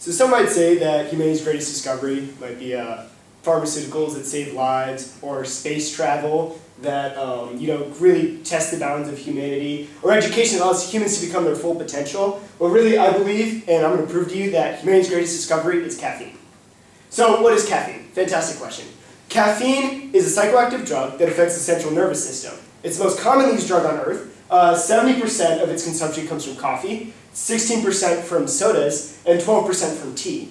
So some might say that humanity's greatest discovery might be pharmaceuticals that save lives, or space travel that really test the bounds of humanity, or education that allows humans to become their full potential. But really, I believe, and I'm going to prove to you, that humanity's greatest discovery is caffeine. So what is caffeine? Fantastic question. Caffeine is a psychoactive drug that affects the central nervous system. It's the most commonly used drug on Earth. 70% of its consumption comes from coffee, 16% from sodas, and 12% from tea.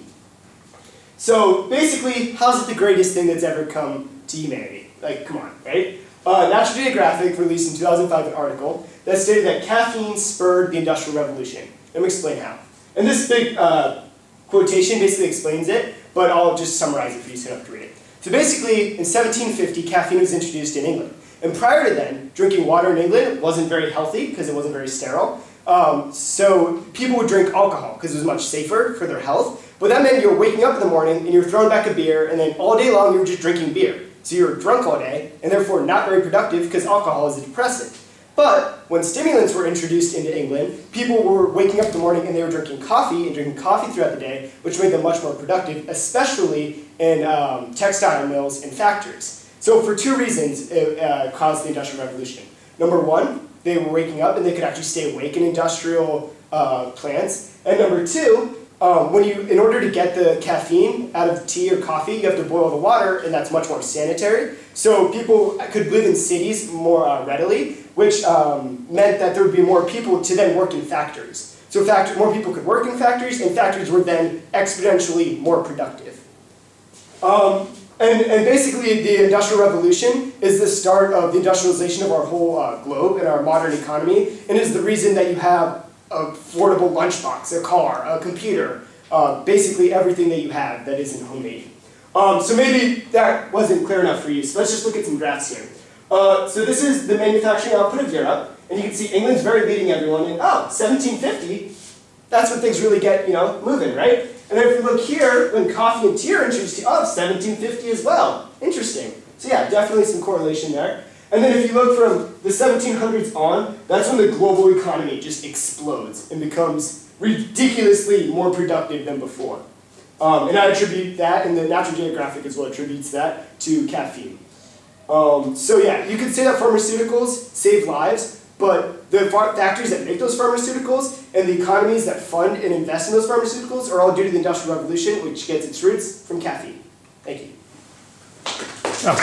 So basically, how's it the greatest thing that's ever come to humanity? Like, come on, right? National Geographic released in 2005 an article that stated that caffeine spurred the Industrial Revolution. Let me explain how. And this big quotation basically explains it, but I'll just summarize it for you so you don't have to read it. So basically, in 1750, caffeine was introduced in England. And prior to then, drinking water in England wasn't very healthy because it wasn't very sterile. So people would drink alcohol because it was much safer for their health. But that meant you were waking up in the morning and you're throwing back a beer, and then all day long you were just drinking beer. So you were drunk all day, and therefore not very productive because alcohol is a depressant. But when stimulants were introduced into England, people were waking up in the morning and they were drinking coffee throughout the day, which made them much more productive, especially in textile mills and factories. So for two reasons it caused the Industrial Revolution. Number one, they were waking up and they could actually stay awake in industrial plants. And number two, in order to get the caffeine out of tea or coffee, you have to boil the water, and that's much more sanitary. So people could live in cities more readily, which meant that there would be more people to then work in factories. So more people could work in factories, and factories were then exponentially more productive. And basically, the Industrial Revolution is the start of the industrialization of our whole globe and our modern economy, and is the reason that you have an affordable lunchbox, a car, a computer, basically everything that you have that isn't homemade. So maybe that wasn't clear enough for you, so let's just look at some graphs here. So this is the manufacturing output of Europe, and you can see England's very leading everyone, and 1750, that's when things really get, moving, right? And then if we look here, when coffee and tea are introduced, 1750 as well. Interesting. So yeah, definitely some correlation there. And then if you look from the 1700s on, that's when the global economy just explodes and becomes ridiculously more productive than before. And I attribute that, and the National Geographic as well attributes that to caffeine. So yeah, you could say that pharmaceuticals save lives, but the factories that make those pharmaceuticals and the economies that fund and invest in those pharmaceuticals are all due to the Industrial Revolution, which gets its roots from caffeine. Thank you. Oh,